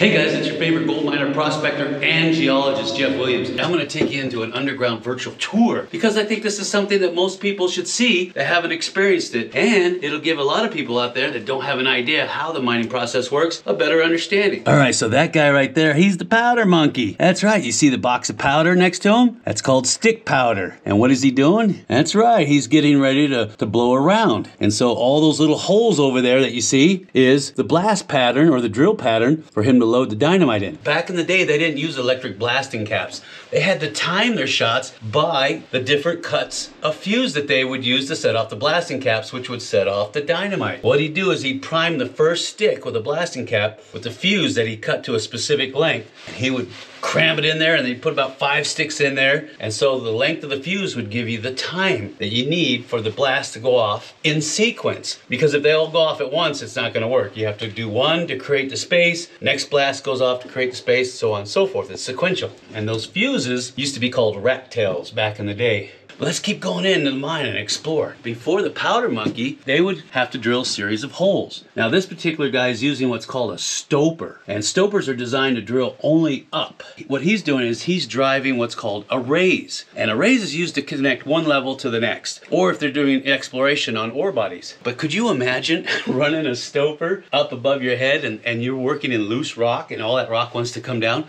Hey guys, it's your favorite gold miner, prospector, and geologist, Jeff Williams. I'm going to take you into an underground virtual tour because I think this is something that most people should see that haven't experienced it, and it'll give a lot of people out there that don't have an idea how the mining process works a better understanding. All right, so that guy right there, he's the powder monkey. That's right, you see the box of powder next to him? That's called stick powder. And what is he doing? That's right, he's getting ready to blow around. And so all those little holes over there that you see is the blast pattern or the drill pattern for him to load the dynamite in. Back in the day, they didn't use electric blasting caps. They had to time their shots by the different cuts of fuse that they would use to set off the blasting caps, which would set off the dynamite. What he'd do is he'd prime the first stick with a blasting cap with the fuse that he cut to a specific length. He would cram it in there, and they'd put about 5 sticks in there, and so the length of the fuse would give you the time that you need for the blast to go off in sequence. Because if they all go off at once, it's not going to work. You have to do one to create the space, next blast goes off to create the space, so on and so forth. It's sequential. And those fuses used to be called rat tails back in the day. But let's keep going into the mine and explore. Before the powder monkey, they would have to drill a series of holes. Now this particular guy is using what's called a stoper. And stopers are designed to drill only up. What he's doing is he's driving what's called a raise. And a raise is used to connect one level to the next. Or if they're doing exploration on ore bodies. But could you imagine running a stoper up above your head and you're working in loose rock and all that rock wants to come down?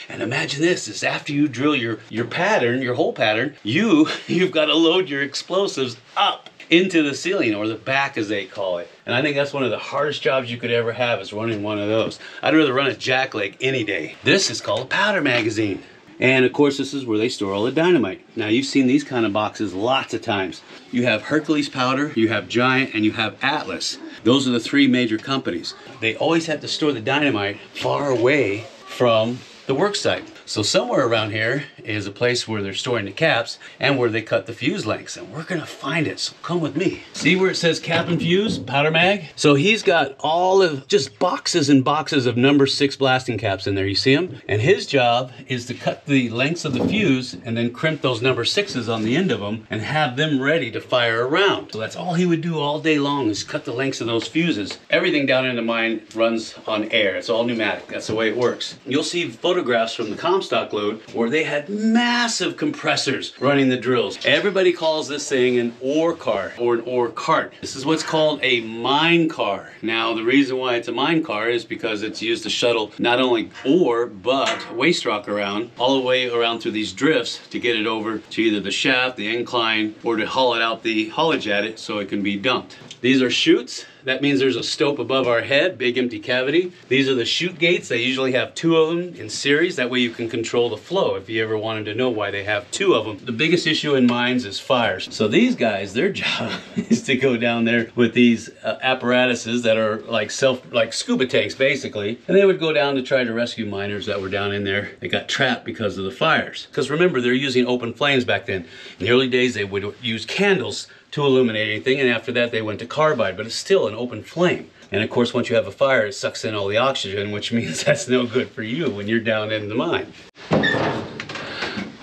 And imagine this, is after you drill your pattern, your hole pattern, you've got to load your explosives up into the ceiling, or the back as they call it. And I think that's one of the hardest jobs you could ever have, is running one of those. I'd rather run a jackleg any day. This is called a powder magazine. And of course this is where they store all the dynamite. Now you've seen these kind of boxes lots of times. You have Hercules powder, you have Giant, and you have Atlas. Those are the 3 major companies. They always have to store the dynamite far away from the work site. So somewhere around here is a place where they're storing the caps and where they cut the fuse lengths, and we're gonna find it, so come with me. See where it says cap and fuse, powder mag? So he's got all of just boxes and boxes of number 6 blasting caps in there, you see them? And his job is to cut the lengths of the fuse and then crimp those number 6s on the end of them and have them ready to fire around. So that's all he would do all day long, is cut the lengths of those fuses. Everything down in the mine runs on air. It's all pneumatic. That's the way it works. You'll see photographs from the Comstock Lode where they had massive compressors running the drills. Everybody calls this thing an ore car or an ore cart. This is what's called a mine car. Now the reason why it's a mine car is because it's used to shuttle not only ore but waste rock around, all the way around through these drifts to get it over to either the shaft, the incline, or to haul it out the haulage at it so it can be dumped. These are chutes. That means there's a stope above our head, big empty cavity. These are the chute gates. They usually have 2 of them in series. That way you can control the flow if you ever wanted to know why they have 2 of them. The biggest issue in mines is fires. So these guys, their job is to go down there with these apparatuses that are like scuba tanks basically. And they would go down to try to rescue miners that were down in there. They got trapped because of the fires. Because remember, they're using open flames back then. In the early days, they would use candles to illuminate anything, and after that they went to carbide, but it's still an open flame. And of course, once you have a fire, it sucks in all the oxygen, which means that's no good for you when you're down in the mine.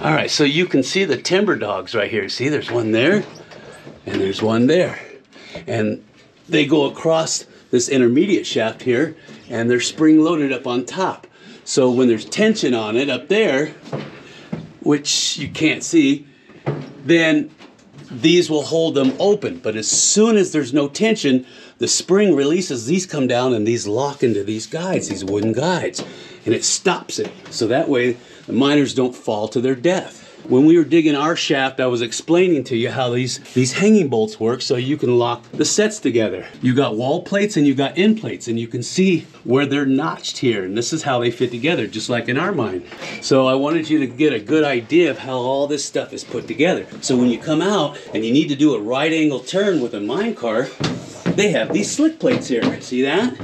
All right, so you can see the timber dogs right here. See, there's one there, and there's one there. And they go across this intermediate shaft here, and they're spring loaded up on top. So when there's tension on it up there, which you can't see, then these will hold them open. But as soon as there's no tension, the spring releases, these come down and these lock into these guides, these wooden guides, and it stops it. So that way the miners don't fall to their death. When we were digging our shaft, I was explaining to you how these hanging bolts work so you can lock the sets together. You got wall plates and you got end plates, and you can see where they're notched here, and this is how they fit together, just like in our mine. So I wanted you to get a good idea of how all this stuff is put together. So when you come out and you need to do a right angle turn with a mine car, they have these slick plates here. See that?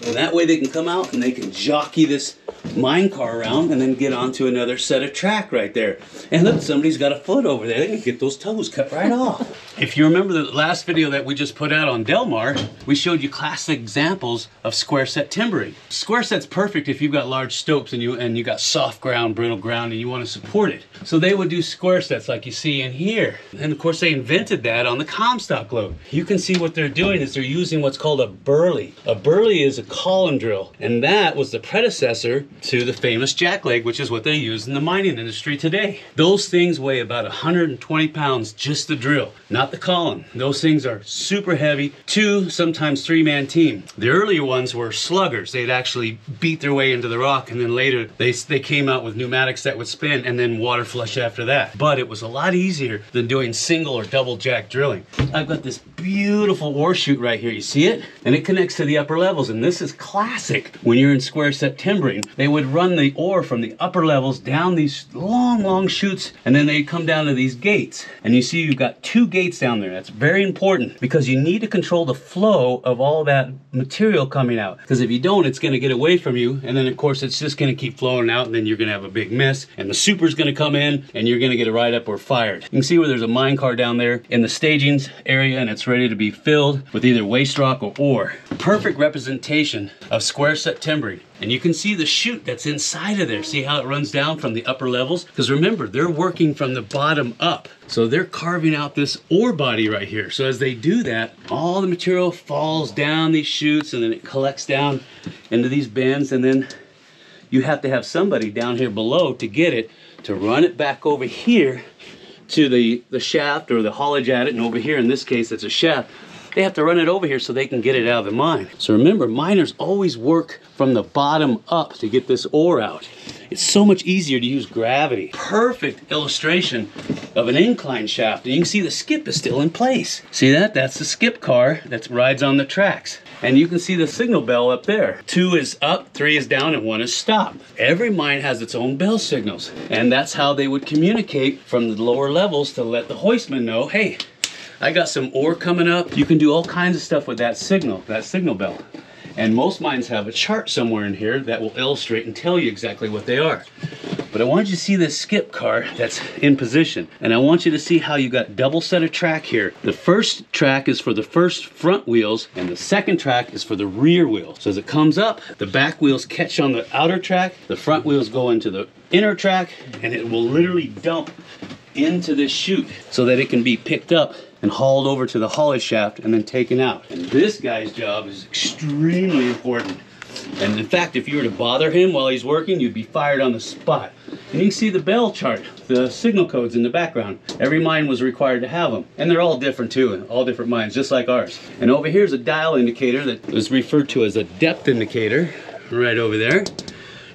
And that way they can come out and they can jockey this mine car around and then get onto another set of track right there. And look, somebody's got a foot over there. They can get those toes cut right off. If you remember the last video that we just put out on Del Mar, we showed you classic examples of square set timbering. Square set's perfect if you've got large stopes and you got soft ground, brittle ground, and you want to support it. So they would do square sets like you see in here. And of course they invented that on the Comstock Lode. You can see what they're doing is they're using what's called a burley. A burley is a column drill, and that was the predecessor to the famous jackleg, which is what they use in the mining industry today. Those things weigh about 120 pounds, just the drill, not the column. Those things are super heavy, 2, sometimes 3-man team. The earlier ones were sluggers. They'd actually beat their way into the rock, and then later they came out with pneumatics that would spin and then water flush after that. But it was a lot easier than doing single or double jack drilling. I've got this beautiful ore chute right here. You see it? And it connects to the upper levels, and this is classic when you're in square set timbering. They would run the ore from the upper levels down these long chutes, and then they'd come down to these gates. And you see you've got 2 gates down there. That's very important because you need to control the flow of all that material coming out, because if you don't, it's going to get away from you, and then of course it's just going to keep flowing out, and then you're going to have a big mess, and the super's going to come in and you're going to get a write-up or fired. You can see where there's a mine car down there in the stagings area, and it's ready to be filled with either waste rock or ore. Perfect representation of square set timbering. And you can see the chute that's inside of there. See how it runs down from the upper levels? Because remember, they're working from the bottom up. So they're carving out this ore body right here. So as they do that, all the material falls down these chutes, and then it collects down into these bins, and then you have to have somebody down here below to get it, to run it back over here to the shaft or the haulage adit, and over here in this case it's a shaft. They have to run it over here so they can get it out of the mine. So remember, miners always work from the bottom up to get this ore out. It's so much easier to use gravity. Perfect illustration of an incline shaft. And you can see the skip is still in place. See that? That's the skip car that rides on the tracks. And you can see the signal bell up there. 2 is up, 3 is down, and 1 is stop. Every mine has its own bell signals. And that's how they would communicate from the lower levels to let the hoistman know, hey, I got some ore coming up. You can do all kinds of stuff with that signal bell. And most mines have a chart somewhere in here that will illustrate and tell you exactly what they are. But I want you to see this skip car that's in position. And I want you to see how you got double set of track here. The first track is for the first front wheels, and the second track is for the rear wheels. So as it comes up, the back wheels catch on the outer track, the front wheels go into the inner track, and it will literally dump into this chute so that it can be picked up and hauled over to the haulage shaft and then taken out. And this guy's job is extremely important. And in fact, if you were to bother him while he's working, you'd be fired on the spot. And you can see the bell chart, the signal codes in the background. Every mine was required to have them. And they're all different too, all different mines, just like ours. And over here's a dial indicator that is referred to as a depth indicator, right over there.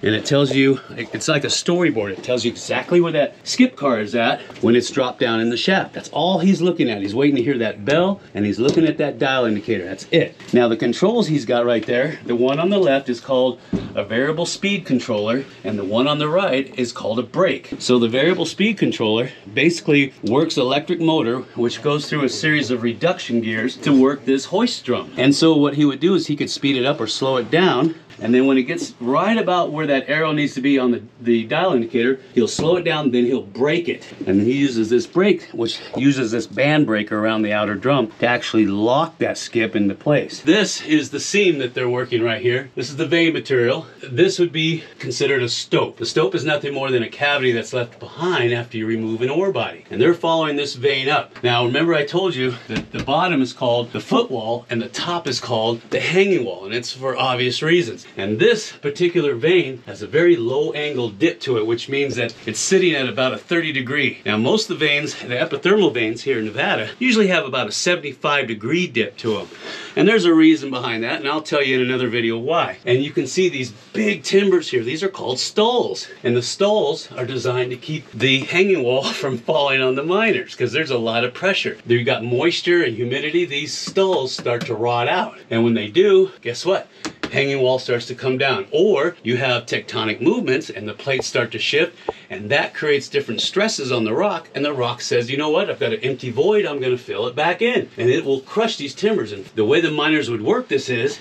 And it tells you, it's like a storyboard. It tells you exactly where that skip car is at when it's dropped down in the shaft. That's all he's looking at. He's waiting to hear that bell, and he's looking at that dial indicator. That's it. Now the controls he's got right there, the one on the left is called a variable speed controller, and the one on the right is called a brake. So the variable speed controller basically works electric motor, which goes through a series of reduction gears to work this hoist drum. And so what he would do is he could speed it up or slow it down. And then when it gets right about where that arrow needs to be on the dial indicator, he'll slow it down, then he'll brake it. And he uses this brake, which uses this band breaker around the outer drum to actually lock that skip into place. This is the seam that they're working right here. This is the vein material. This would be considered a stope. The stope is nothing more than a cavity that's left behind after you remove an ore body. And they're following this vein up. Now remember I told you that the bottom is called the footwall and the top is called the hanging wall, and it's for obvious reasons. And this particular vein has a very low angle dip to it, which means that it's sitting at about a 30-degree. Now most of the veins, the epithermal veins here in Nevada, usually have about a 75-degree dip to them. And there's a reason behind that, and I'll tell you in another video why. And you can see these big timbers here. These are called stalls. And the stalls are designed to keep the hanging wall from falling on the miners, because there's a lot of pressure. You've got moisture and humidity, these stalls start to rot out. And when they do, guess what? hanging wall starts to come down. Or you have tectonic movements and the plates start to shift, and that creates different stresses on the rock, and the rock says, you know what, I've got an empty void, I'm going to fill it back in. And it will crush these timbers. And the way the miners would work this is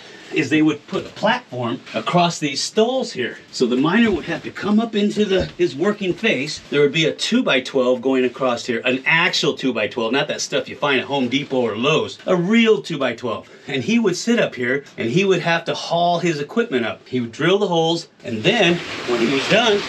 they would put a platform across these stalls here. So the miner would have to come up into his working face. There would be a 2x12 going across here, an actual 2x12, not that stuff you find at Home Depot or Lowe's, a real 2x12. And he would sit up here and he would have to haul his equipment up. He would drill the holes, and then when he was done,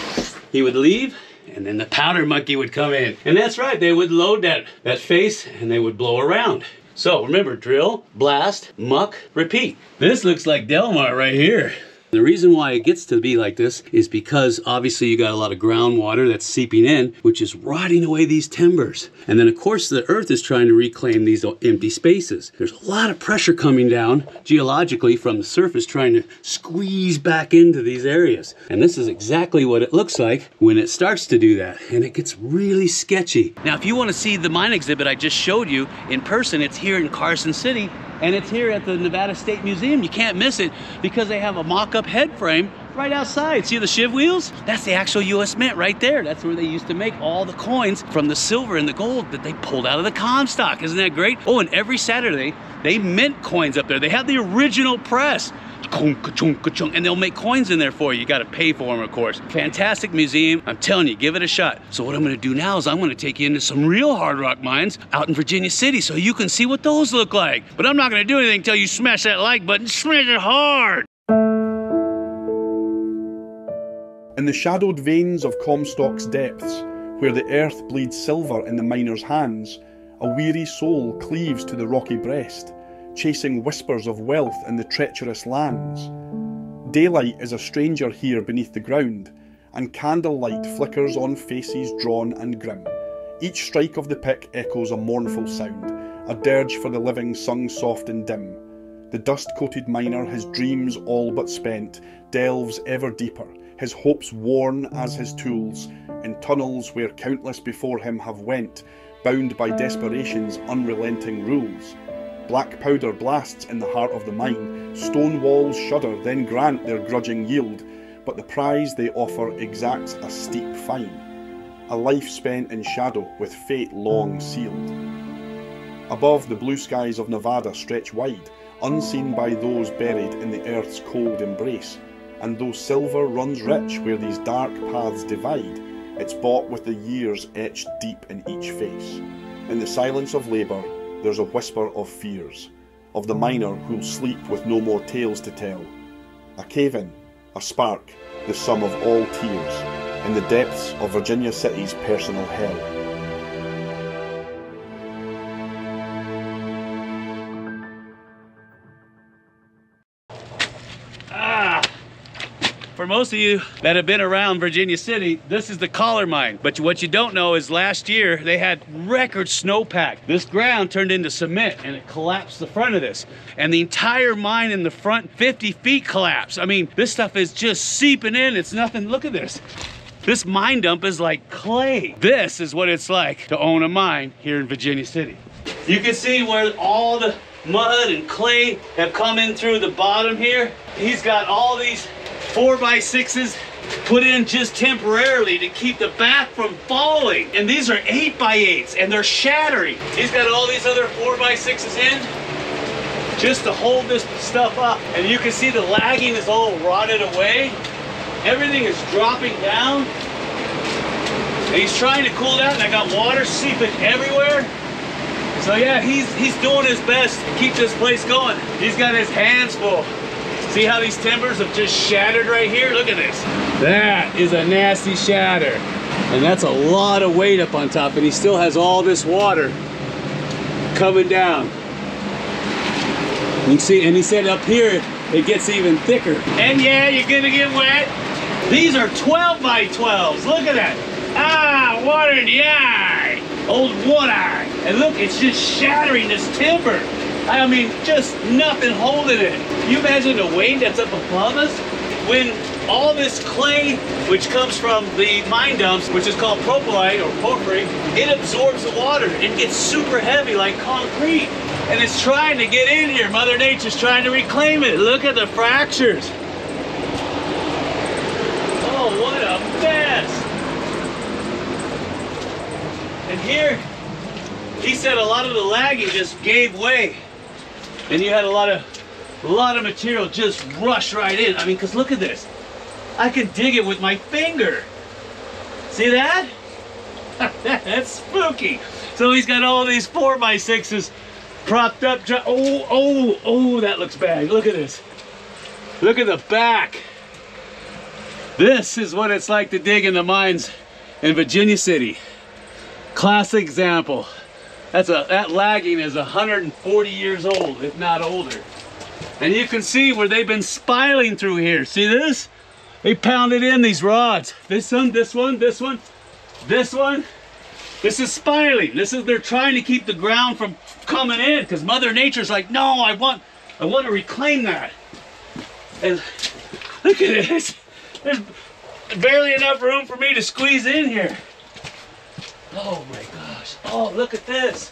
he would leave, and then the powder monkey would come in. And that's right, they would load that face and they would blow around. So remember, drill, blast, muck, repeat. This looks like Delmar right here. The reason why it gets to be like this is because obviously you got a lot of groundwater that's seeping in, which is rotting away these timbers. And then of course the earth is trying to reclaim these empty spaces. There's a lot of pressure coming down geologically from the surface trying to squeeze back into these areas. And this is exactly what it looks like when it starts to do that. And it gets really sketchy. Now, if you want to see the mine exhibit I just showed you in person, it's here in Carson City. And it's here at the Nevada State Museum. You can't miss it because they have a mock-up head frame right outside. See the shiv wheels? That's the actual US Mint right there. That's where they used to make all the coins from the silver and the gold that they pulled out of the Comstock. Isn't that great? Oh, and every Saturday, they mint coins up there. They have the original press. And they'll make coins in there for you. You got to pay for them, of course. Fantastic museum. I'm telling you, give it a shot. So what I'm going to do now is I'm going to take you into some real hard rock mines out in Virginia City so you can see what those look like. But I'm not going to do anything until you smash that like button. Smash it hard. In the shadowed veins of Comstock's depths, where the earth bleeds silver in the miner's hands, a weary soul cleaves to the rocky breast, chasing whispers of wealth in the treacherous lands. Daylight is a stranger here beneath the ground, and candlelight flickers on faces drawn and grim. Each strike of the pick echoes a mournful sound, a dirge for the living sung soft and dim. The dust-coated miner, his dreams all but spent, delves ever deeper, his hopes worn as his tools, in tunnels where countless before him have went, bound by desperation's unrelenting rules. Black powder blasts in the heart of the mine, stone walls shudder, then grant their grudging yield, but the prize they offer exacts a steep fine, a life spent in shadow with fate long sealed. Above, the blue skies of Nevada stretch wide, unseen by those buried in the earth's cold embrace, and though silver runs rich where these dark paths divide, it's bought with the years etched deep in each face. In the silence of labour, there's a whisper of fears, of the miner who'll sleep with no more tales to tell. A cave-in, a spark, the sum of all tears, in the depths of Virginia City's personal hell. For most of you that have been around Virginia City, this is the Collar Mine. But what you don't know is last year they had record snowpack. This ground turned into cement and it collapsed the front of this. And the entire mine in the front 50 feet collapsed. I mean, this stuff is just seeping in. It's nothing. Look at this. This mine dump is like clay. This is what it's like to own a mine here in Virginia City. You can see where all the mud and clay have come in through the bottom here. He's got all these 4x6s put in just temporarily to keep the back from falling. And these are 8x8s and they're shattering. He's got all these other 4x6s in just to hold this stuff up. And you can see the lagging is all rotted away. Everything is dropping down. And he's trying to cool down, and I got water seeping everywhere. So yeah, he's doing his best to keep this place going. He's got his hands full. See how these timbers have just shattered right here? Look at this. That is a nasty shatter. And that's a lot of weight up on top, and he still has all this water coming down. You can see, and he said up here, it gets even thicker. And yeah, you're gonna get wet. These are 12x12s. Look at that. Ah, water in the eye. Old one eye. And look, it's just shattering this timber. I mean, just nothing holding it. Can you imagine the weight that's up above us? When all this clay, which comes from the mine dumps, which is called propylite or porphyry, it absorbs the water and gets super heavy like concrete. And it's trying to get in here. Mother Nature's trying to reclaim it. Look at the fractures. Oh, what a mess. And here, he said a lot of the lagging just gave way. And you had a lot of material just rush right in. I mean, because look at this. I can dig it with my finger. See that? That's spooky. So he's got all these 4x6s propped up. Oh, that looks bad. Look at this. Look at the back. This is what it's like to dig in the mines in Virginia City. Classic example. That lagging is 140 years old, if not older. And you can see where they've been spiling through here. See this? They pounded in these rods. This one, this one, this one, this one. This is spiling. They're trying to keep the ground from coming in because Mother Nature's like, no, I want to reclaim that. And look at this. There's barely enough room for me to squeeze in here. Oh my gosh. Oh, look at this.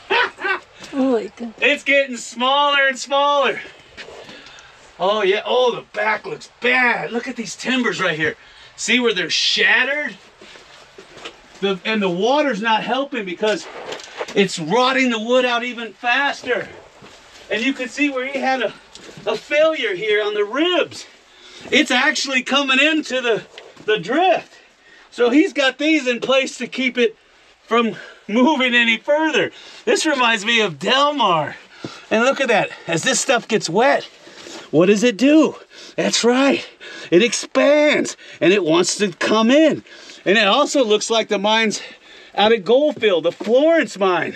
Oh my God. It's getting smaller and smaller. Oh yeah. Oh, the back looks bad. Look at these timbers right here. See where they're shattered? And the water's not helping because it's rotting the wood out even faster. And you can see where he had a failure here on the ribs. It's actually coming into the drift. So he's got these in place to keep it from moving any further. This reminds me of Delmar. And look at that. As this stuff gets wet, what does it do? That's right. It expands and it wants to come in. And it also looks like the mines out at Goldfield, the Florence mine.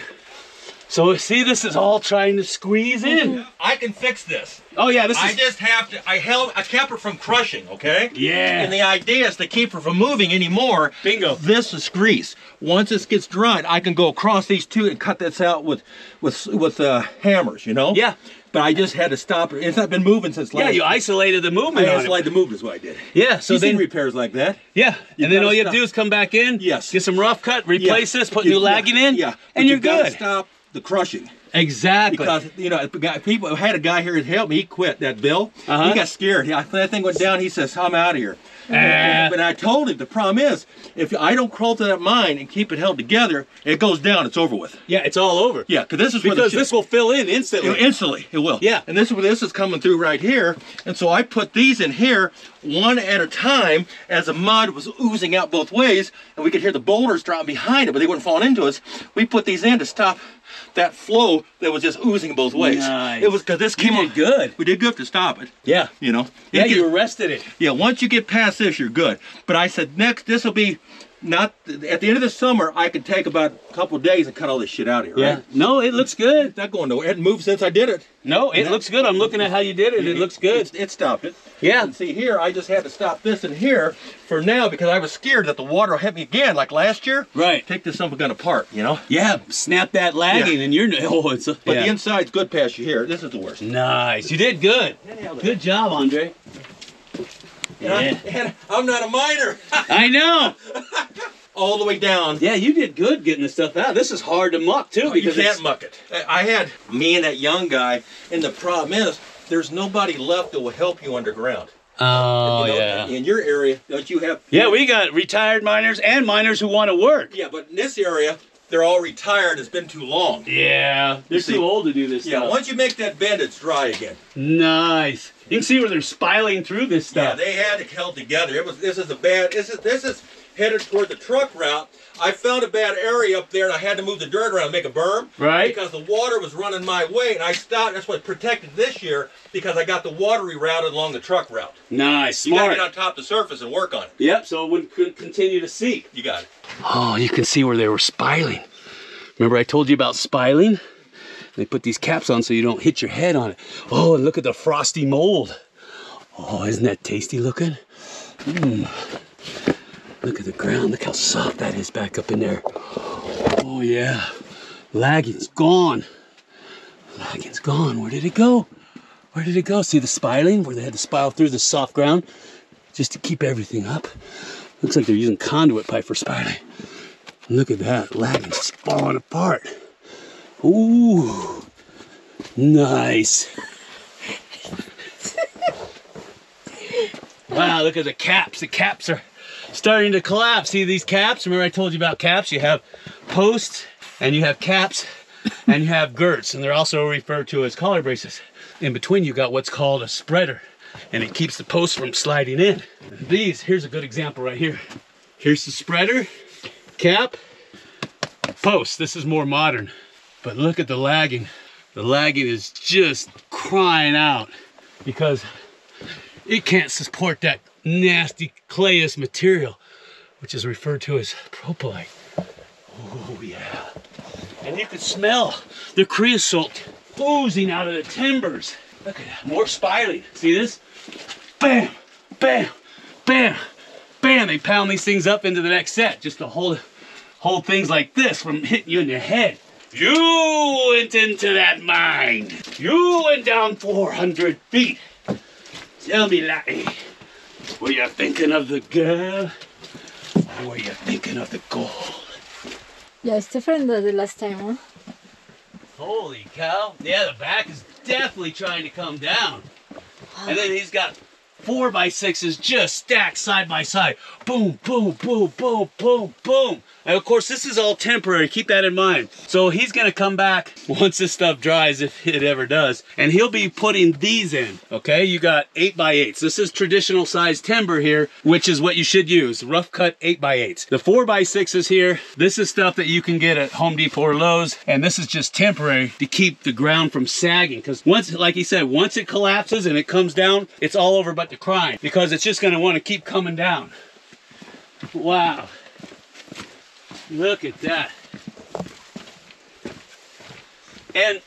So see, this is all trying to squeeze in. I can fix this. Oh yeah, I just have to, I kept her from crushing, okay? Yeah. And the idea is to keep her from moving anymore. Bingo. This is grease. Once this gets dried, I can go across these two and cut this out with hammers, you know? Yeah. But I just had to stop her. It's not been moving since last. Yeah, you isolated the movement I on isolated the movement is what I did. Yeah, so You've seen then repairs like that. yeah, You and then gotta all you have stop. to do is come back in, Yes. get some rough cut, replace this, put new lagging in, Yeah. and you're you've gotta good. stop the crushing. Exactly. Because, you know, I had a guy here to help me. He quit, that Bill. Uh-huh. He got scared. That thing went down. He says, I'm out of here. But I told him the problem is, if I don't crawl to that mine and keep it held together, it goes down, it's over with. Yeah, it's all over. Yeah, because this is where this will fill in instantly. Instantly, it will. Yeah. And this is where this is coming through right here. And so I put these in here one at a time as the mud was oozing out both ways, and we could hear the boulders dropping behind it, but they weren't falling into us. We put these in to stop that flow that was just oozing both ways. Nice. It was because this came You did good. We did good to stop it. Yeah. You know. Yeah, you arrested it. Yeah, once you get past this, you're good. But I said next, this will be not at the end of the summer. I could take about a couple of days and cut all this shit out of here. Yeah. Right? No, it looks good. It's not going nowhere. It hadn't moved since I did it. No, it looks good. I'm looking at how you did it. It looks good. It stopped it. Yeah. And see here, I just had to stop this in here for now because I was scared that the water will hit me again, like last year. Right. Take this gun apart, you know. Yeah, snap that lagging Yeah. and you're, it's But yeah. the inside's good past you here. This is the worst. Nice. You did good. Good job, Andre. Yeah. And I'm not a miner. I know. All the way down. Yeah, you did good getting the stuff out. This is hard to muck too You because can't muck it. I had me and that young guy, and the problem is there's nobody left that will help you underground. Oh, You know, yeah. In your area, don't you have? Yeah, we got retired miners and miners who want to work. Yeah, but in this area, they're all retired. It's been too long. Yeah, they're see- too old to do this Yeah, stuff. once you make that bend, it's dry again. Nice. You can see where they're spiling through this Yeah, stuff. they had it held together. This is headed toward the truck route. I found a bad area up there, and I had to move the dirt around and make a berm. Right. Because the water was running my way, and I stopped. That's what protected this year, because I got the water rerouted along the truck route. Nice, You got smart. to get on top of the surface and work on it. Yep, so it would continue to seep. You got it. Oh, you can see where they were spiling. Remember I told you about spiling? They put these caps on so you don't hit your head on it. Oh, and look at the frosty mold. Oh, isn't that tasty looking? Look at the ground. Look how soft that is back up in there. Oh, yeah. Lagging's gone. Lagging's gone. Where did it go? Where did it go? See the spiling where they had to spile through the soft ground just to keep everything up? Looks like they're using conduit pipe for spiling. Look at that, lagging's just falling apart. Ooh, nice. Wow, look at the caps. The caps are starting to collapse. See these caps? Remember I told you about caps? You have posts and you have caps and you have girts, and they're also referred to as collar braces. In between you got what's called a spreader, and it keeps the post from sliding in. These, here's a good example right here. Here's the spreader, cap, post. This is more modern, but look at the lagging. The lagging is just crying out because it can't support that nasty clayous material, which is referred to as propylite. Oh yeah. And you can smell the creosote oozing out of the timbers. Look at that, more spiling. See this? Bam, bam, bam, bam. They pound these things up into the next set just to hold things like this from hitting you in the head. You went into that mine. You went down 400 feet. Tell me, laddie, were you thinking of the girl or were you thinking of the gold? Yeah, it's different than the last time, huh? Holy cow. Yeah, the back is definitely trying to come down. And then he's got 4x6s just stacked side by side. Boom, boom, boom, boom, boom, boom. And of course, this is all temporary. Keep that in mind. So he's going to come back once this stuff dries, if it ever does. And he'll be putting these in, okay? You got 8x8s. This is traditional size timber here, which is what you should use. Rough cut 8x8s. The 4x6s here, this is stuff that you can get at Home Depot or Lowe's. And this is just temporary to keep the ground from sagging. Because once, like he said, once it collapses and it comes down, it's all over but the crime. Because it's just going to want to keep coming down. Wow. Look at that. And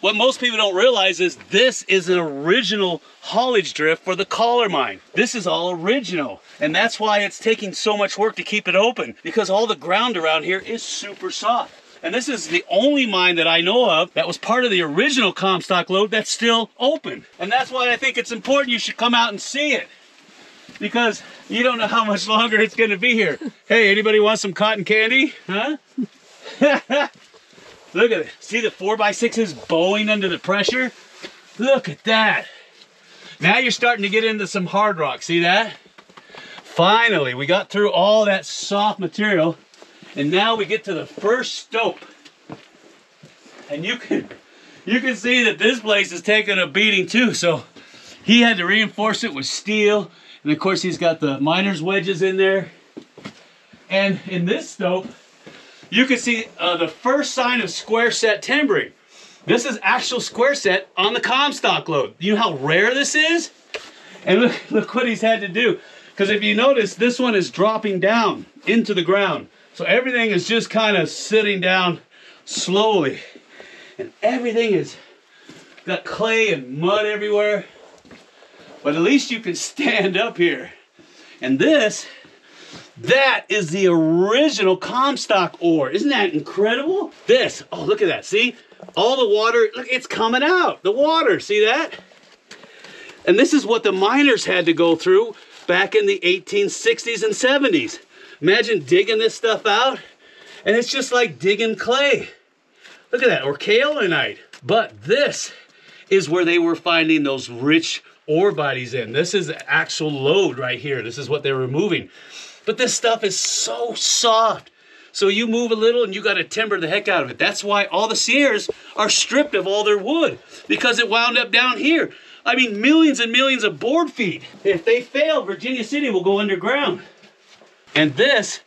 what most people don't realize is this is an original haulage drift for the collar mine. This is all original. And that's why it's taking so much work to keep it open, because all the ground around here is super soft. And this is the only mine that I know of that was part of the original Comstock Lode that's still open. And that's why I think it's important you should come out and see it, because you don't know how much longer it's going to be here. Hey, anybody want some cotton candy? Huh? Look at it. See the 4x6s bowing under the pressure? Look at that. Now you're starting to get into some hard rock. See that? Finally, we got through all that soft material, and now we get to the first stope. And you can see that this place is taking a beating too. So he had to reinforce it with steel. And of course, he's got the miner's wedges in there. And in this stope, you can see the first sign of square set timbering. This is actual square set on the Comstock Lode. You know how rare this is? And look what he's had to do. Because if you notice, this one is dropping down into the ground. So everything is just kind of sitting down slowly. And everything is got clay and mud everywhere. But at least you can stand up here. And that is the original Comstock ore. Isn't that incredible? This, oh, look at that. See? All the water, look, it's coming out. The water, see that? And this is what the miners had to go through back in the 1860s and 70s. Imagine digging this stuff out, and it's just like digging clay. Look at that, or kaolinite. But this is where they were finding those rich ore bodies in. This is the actual lode right here. This is what they're removing. But this stuff is so soft. So you move a little and you got to timber the heck out of it. That's why all the Sierras are stripped of all their wood, because it wound up down here. I mean, millions and millions of board feet. If they fail, Virginia City will go underground. And this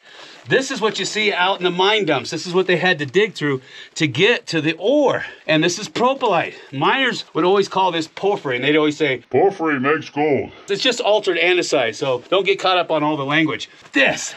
is what you see out in the mine dumps. This is what they had to dig through to get to the ore. And this is propylite. Miners would always call this porphyry, and they'd always say, porphyry makes gold. It's just altered andesite, so don't get caught up on all the language. This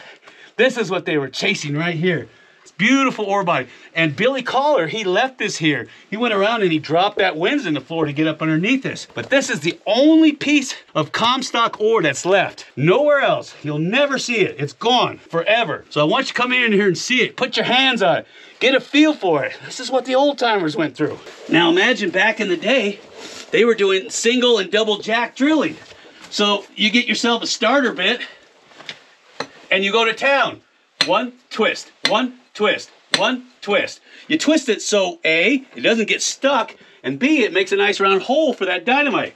is what they were chasing right here. It's beautiful ore body. And Billy Collar, he left this here. He went around and he dropped that winds in the floor to get up underneath this. But this is the only piece of Comstock ore that's left. Nowhere else. You'll never see it. It's gone forever. So I want you to come in here and see it. Put your hands on it. Get a feel for it. This is what the old timers went through. Now imagine back in the day, they were doing single and double jack drilling. So you get yourself a starter bit and you go to town. One twist, one twist, one twist. You twist it so A, it doesn't get stuck, and B, it makes a nice round hole for that dynamite.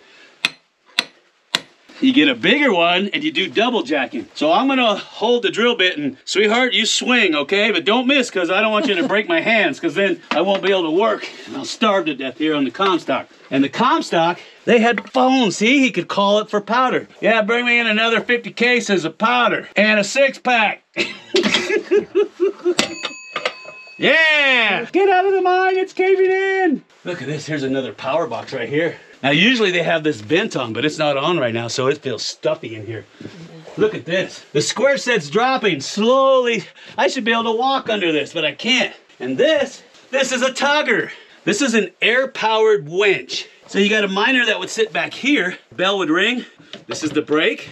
You get a bigger one and you do double jacking. So I'm gonna hold the drill bit and sweetheart, you swing, okay? But don't miss, because I don't want you to break my hands, because then I won't be able to work and I'll starve to death here on the Comstock. And the Comstock, they had phones. See, he could call it for powder. Yeah, bring me in another 50 cases of powder and a 6-pack. Yeah! Get out of the mine, it's caving in! Look at this, here's another power box right here. Now usually they have this vent on, but it's not on right now, so it feels stuffy in here. Look at this. The square set's dropping slowly. I should be able to walk under this, but I can't. And this is a tugger. This is an air-powered winch. So you got a miner that would sit back here, bell would ring, this is the brake,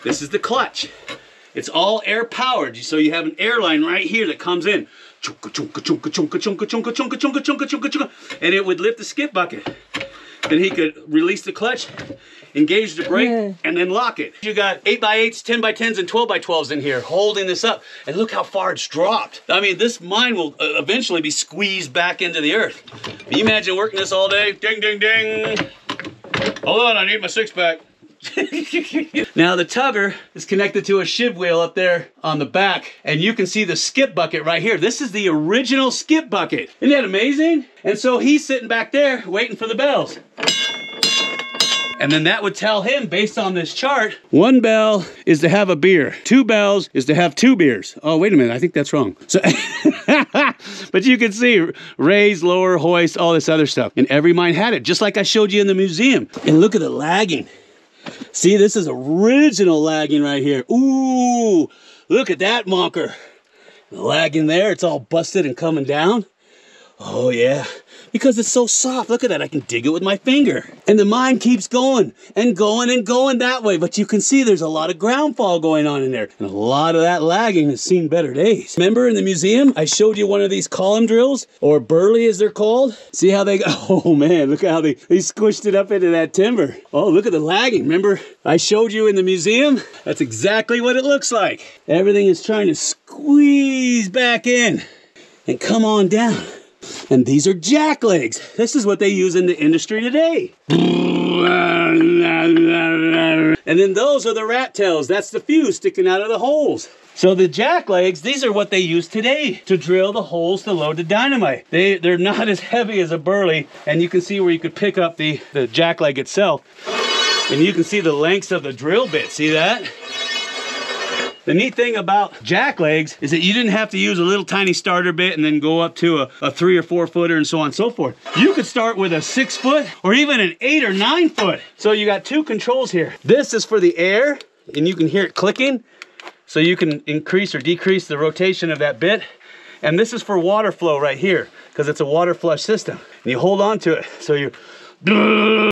this is the clutch. It's all air-powered, so you have an air line right here that comes in. And it would lift the skip bucket. Then he could release the clutch, engage the brake, and then lock it. You got 8x8s, 10x10s, and 12x12s in here holding this up. And look how far it's dropped. I mean, this mine will eventually be squeezed back into the earth. Can you imagine working this all day? Ding, ding, ding. Hold on, I need my 6-pack. Now the tugger is connected to a shiv wheel up there on the back, and you can see the skip bucket right here. This is the original skip bucket. Isn't that amazing? And so he's sitting back there waiting for the bells. And then that would tell him, based on this chart, 1 bell is to have a beer. 2 bells is to have 2 beers. Oh, wait a minute, I think that's wrong. So, but you can see raise, lower, hoist, all this other stuff. And every mine had it, just like I showed you in the museum. And look at the lagging. See, this is original lagging right here. Ooh, look at that monker. The lagging there, it's all busted and coming down. Oh yeah, because it's so soft. Look at that, I can dig it with my finger. And the mine keeps going and going and going that way. But you can see there's a lot of ground fall going on in there. And a lot of that lagging has seen better days. Remember in the museum, I showed you one of these column drills, or burley as they're called. See how they go? Oh man, look how they squished it up into that timber. Oh, look at the lagging. Remember I showed you in the museum? That's exactly what it looks like. Everything is trying to squeeze back in and come on down. And these are jack legs. This is what they use in the industry today. And then those are the rat tails. That's the fuse sticking out of the holes. So the jack legs, these are what they use today to drill the holes to load the dynamite. They're not as heavy as a burley, and you can see where you could pick up the jack leg itself. And you can see the lengths of the drill bit. See that? The neat thing about jack legs is that you didn't have to use a little tiny starter bit and then go up to a 3 or 4 footer and so on and so forth. You could start with a 6 foot or even an 8 or 9 foot. So you got 2 controls here. This is for the air, and you can hear it clicking. So you can increase or decrease the rotation of that bit. And this is for water flow right here, because it's a water flush system. And you hold on to it. So you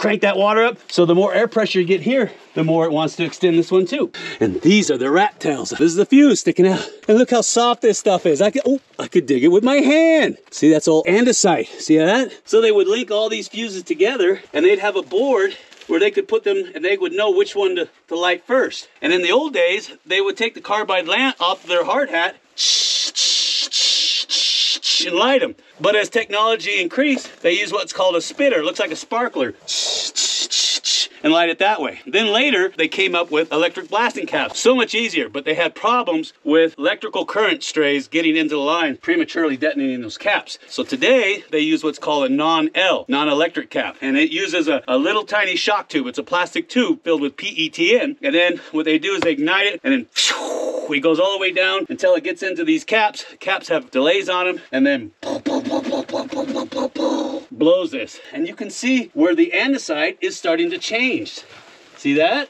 crank that water up. So the more air pressure you get here, the more it wants to extend this one too. And these are the rat tails. This is the fuse sticking out. And look how soft this stuff is. I could dig it with my hand. See, that's all andesite. See that? So they would link all these fuses together, and they'd have a board where they could put them, and they would know which one to light first. And in the old days, they would take the carbide lamp off their hard hat and light them. But as technology increased, they use what's called a spitter. It looks like a sparkler. And light it that way. Then later, they came up with electric blasting caps. So much easier, but they had problems with electrical current strays getting into the line, prematurely detonating those caps. So today, they use what's called a non-L, non-electric cap. And it uses a little tiny shock tube. It's a plastic tube filled with PETN. And then what they do is they ignite it, and then it goes all the way down until it gets into these caps. Caps have delays on them, and then blows this. And you can see where the andesite is starting to change. See that?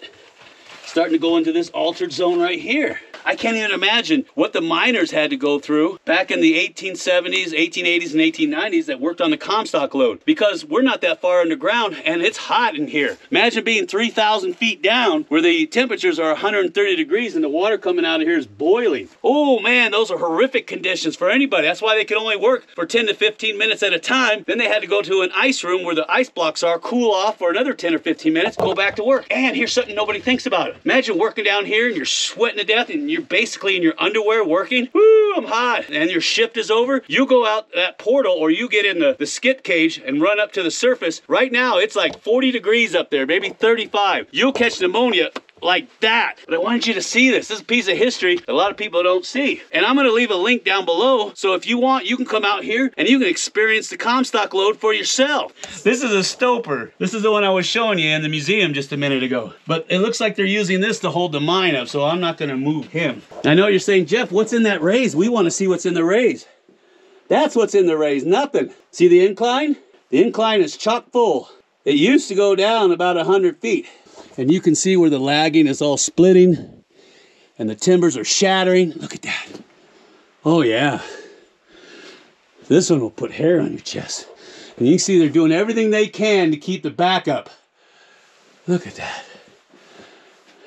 Starting to go into this altered zone right here. I can't even imagine what the miners had to go through back in the 1870s, 1880s, and 1890s that worked on the Comstock lode, because we're not that far underground and it's hot in here. Imagine being 3,000 feet down where the temperatures are 130 degrees and the water coming out of here is boiling. Oh man, those are horrific conditions for anybody. That's why they could only work for 10 to 15 minutes at a time. Then they had to go to an ice room where the ice blocks are, cool off for another 10 or 15 minutes, go back to work. And here's something nobody thinks about. Imagine working down here and you're sweating to death and you're basically in your underwear working. Woo, I'm hot. And your shift is over. You go out that portal or you get in the skip cage and run up to the surface. Right now, it's like 40 degrees up there, maybe 35. You'll catch pneumonia like that. But I wanted you to see this. This is a piece of history that a lot of people don't see. And I'm gonna leave a link down below, so if you want, you can come out here and you can experience the Comstock lode for yourself. This is a stoper. This is the one I was showing you in the museum just a minute ago. But it looks like they're using this to hold the mine up, so I'm not gonna move him. I know you're saying, Jeff, what's in that raise? We wanna see what's in the raise. That's what's in the raise, nothing. See the incline? The incline is chock full. It used to go down about 100 feet. And you can see where the lagging is all splitting and the timbers are shattering. Look at that. Oh yeah. This one will put hair on your chest. And you can see they're doing everything they can to keep the back up. Look at that.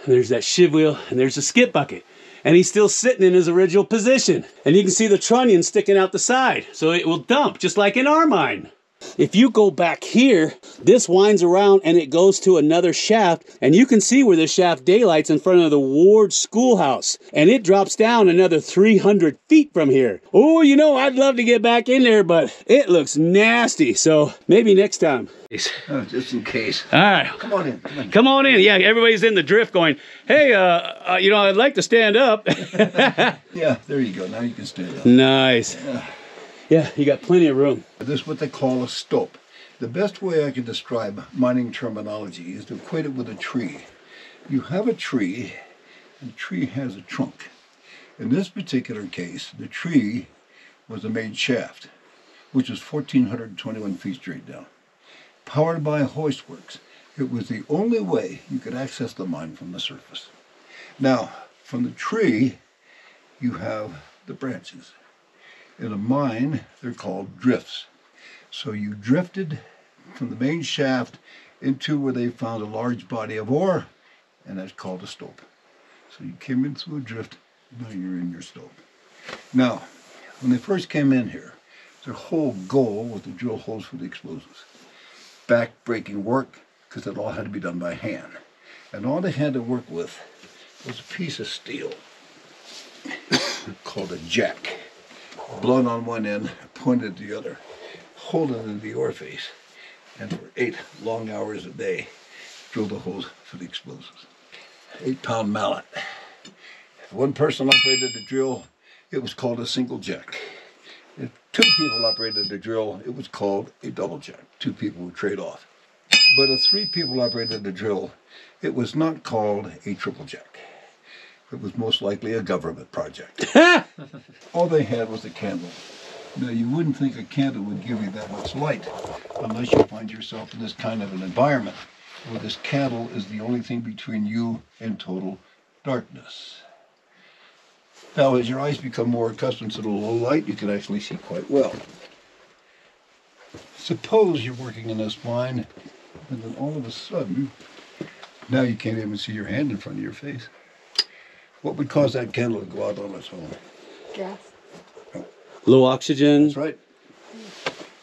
And there's that shiv wheel and there's the skip bucket. And he's still sitting in his original position. And you can see the trunnion sticking out the side. So it will dump just like in our mine. If you go back here, this winds around and it goes to another shaft, and you can see where the shaft daylights in front of the Ward Schoolhouse, and it drops down another 300 feet from here. Oh, you know, I'd love to get back in there, but it looks nasty, so maybe next time. Oh, just in case. All right. Come on in. Come on in. Come on in. Yeah, everybody's in the drift going, hey, you know, I'd like to stand up. Yeah, there you go. Now you can stand up. Nice. Yeah, you got plenty of room. This is what they call a stope. The best way I can describe mining terminology is to equate it with a tree. You have a tree, and the tree has a trunk. In this particular case, the tree was a main shaft, which was 1,421 feet straight down, powered by hoist works. It was the only way you could access the mine from the surface. Now, from the tree, you have the branches. In a mine, they're called drifts. So you drifted from the main shaft into where they found a large body of ore, and that's called a stope. So you came in through a drift, now you're in your stope. Now, when they first came in here, their whole goal was to drill holes for the explosives. Back-breaking work, because it all had to be done by hand. And all they had to work with was a piece of steel called a jack. Blunt on one end, pointed at the other, holding in the ore face, and for 8 long hours a day, drill the holes for the explosives. 8-pound mallet. If one person operated the drill, it was called a single jack. If 2 people operated the drill, it was called a double jack. 2 people would trade off. But if 3 people operated the drill, it was not called a triple jack. It was most likely a government project. All they had was a candle. Now, you wouldn't think a candle would give you that much light unless you find yourself in this kind of an environment where this candle is the only thing between you and total darkness. Now, as your eyes become more accustomed to the low light, you can actually see quite well. Suppose you're working in this mine, and then all of a sudden, now you can't even see your hand in front of your face. What would cause that candle to go out on its own? Gas. Low oxygen. That's right.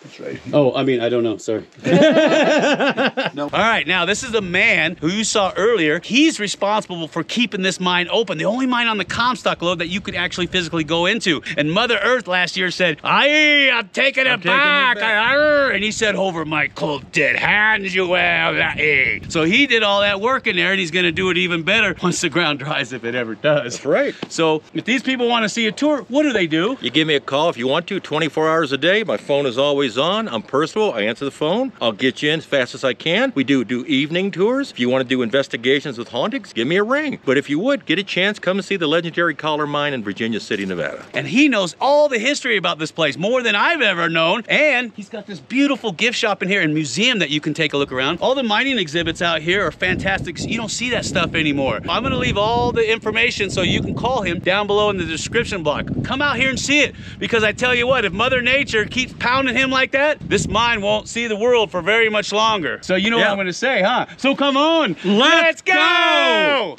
That's right. Oh, I mean, I don't know. Sorry. No. All right, now this is the man who you saw earlier. He's responsible for keeping this mine open. The only mine on the Comstock lode that you could actually physically go into. And Mother Earth last year said, I'm taking it back. And he said, over my cold dead hands, you will. So he did all that work in there, and he's going to do it even better once the ground dries, if it ever does. That's right. So if these people want to see a tour, what do they do? You give me a call if you want to, 24 hours a day. My phone is always on, I'm personable, I answer the phone, I'll get you in as fast as I can. We do evening tours. If you want to do investigations with hauntings, give me a ring. But if you would, get a chance, come and see the legendary Collar Mine in Virginia City, Nevada. And he knows all the history about this place, more than I've ever known. And he's got this beautiful gift shop in here and museum that you can take a look around. All the mining exhibits out here are fantastic. You don't see that stuff anymore. I'm gonna leave all the information so you can call him down below in the description block. Come out here and see it, because I tell you what, if Mother Nature keeps pounding him like that, this mine won't see the world for very much longer. So you know what I'm gonna say, huh? So come on, let's go!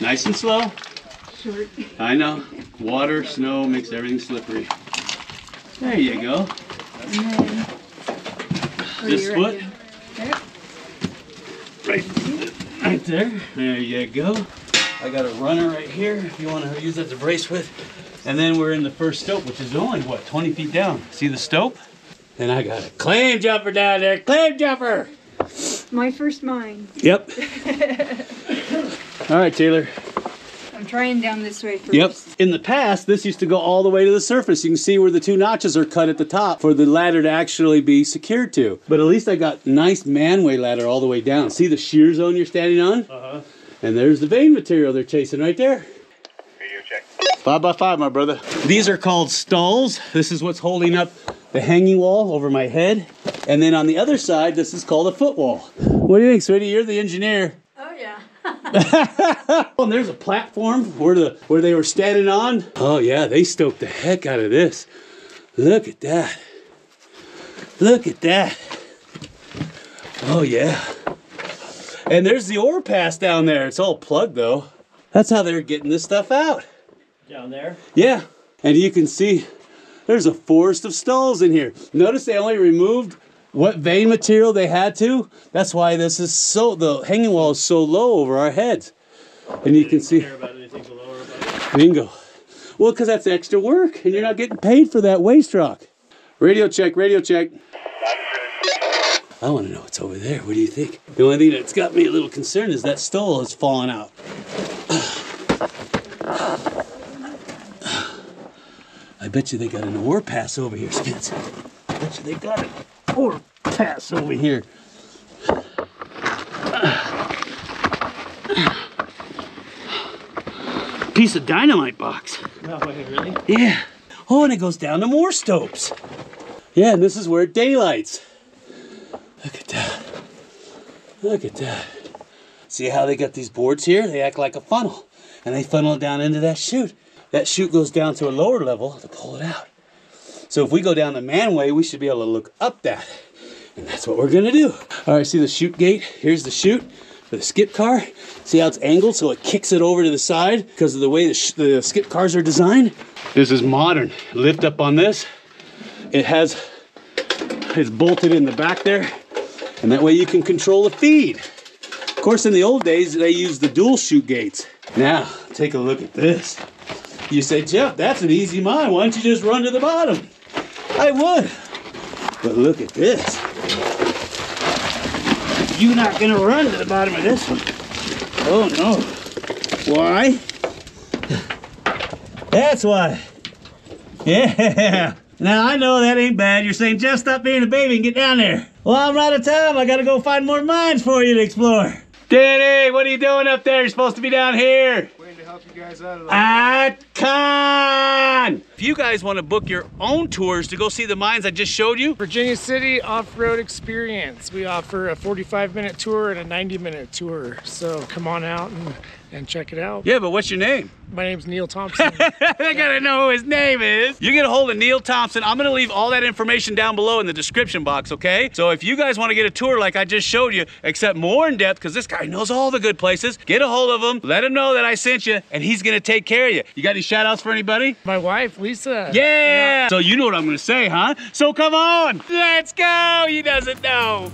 Nice and slow. Sure. I know. Water, snow makes everything slippery. There you go. This foot. Right there. There you go. I got a runner right here if you want to use that to brace with. And then we're in the first stope, which is only, what, 20 feet down. See the stope? And I got a claim jumper down there. Claim jumper! My first mine. Yep. All right, Taylor. I'm trying down this way first. Yep. In the past, this used to go all the way to the surface. You can see where the two notches are cut at the top for the ladder to actually be secured to. But at least I got nice manway ladder all the way down. See the shear zone you're standing on? Uh-huh. And there's the vein material they're chasing right there. Radio check. 5x5, my brother. These are called stalls. This is what's holding up the hanging wall over my head. And then on the other side, this is called a footwall. What do you think, sweetie? You're the engineer. Oh yeah. Oh, and there's a platform where they were standing on. Oh yeah, they stoked the heck out of this. Look at that. Look at that. Oh yeah. And there's the ore pass down there. It's all plugged though. That's how they're getting this stuff out. Down there? Yeah. And you can see there's a forest of stalls in here. Notice they only removed what vein material they had to. That's why this is so, the hanging wall is so low over our heads. And you can see. Care about anything below or above? Bingo. Well, because that's extra work and you're not getting paid for that waste rock. Radio check, radio check. I want to know what's over there. What do you think? The only thing that's got me a little concerned is that stole has fallen out. I bet you they got an ore pass over here, Spence. I bet you they got an ore pass over here. Piece of dynamite box. No way, really? Yeah. Oh, and it goes down to more stopes. Yeah, and this is where it daylights. Look at that. Look at that. See how they got these boards here? They act like a funnel. And they funnel it down into that chute. That chute goes down to a lower level to pull it out. So if we go down the manway, we should be able to look up that. And that's what we're gonna do. All right, see the chute gate? Here's the chute for the skip car. See how it's angled so it kicks it over to the side because of the way the skip cars are designed? This is modern. Lift up on this. It's bolted in the back there. And that way you can control the feed. Of course, in the old days, they used the dual chute gates. Now, take a look at this. You say, Jeff, that's an easy mine. Why don't you just run to the bottom? I would. But look at this. You're not gonna run to the bottom of this one. Oh no. Why? That's why. Yeah. Now I know that ain't bad. You're saying, Jeff, stop being a baby and get down there. Well, I'm out of time. I gotta go find more mines for you to explore. Danny, what are you doing up there? You're supposed to be down here. Waiting to help you guys out of Icon! If you guys want to book your own tours to go see the mines I just showed you, Virginia City Off-Road Experience. We offer a 45-minute tour and a 90-minute tour. So come on out and check it out. yeah, but what's your name? My name's Neil Thompson. I gotta know who his name is. You get a hold of Neil Thompson. I'm gonna leave all that information down below in the description box, okay? So if you guys wanna get a tour like I just showed you, except more in depth, because this guy knows all the good places, get a hold of him, let him know that I sent you, and he's gonna take care of you. You got any shout outs for anybody? My wife, Lisa. Yeah! So you know what I'm gonna say, huh? So come on, let's go! He doesn't know.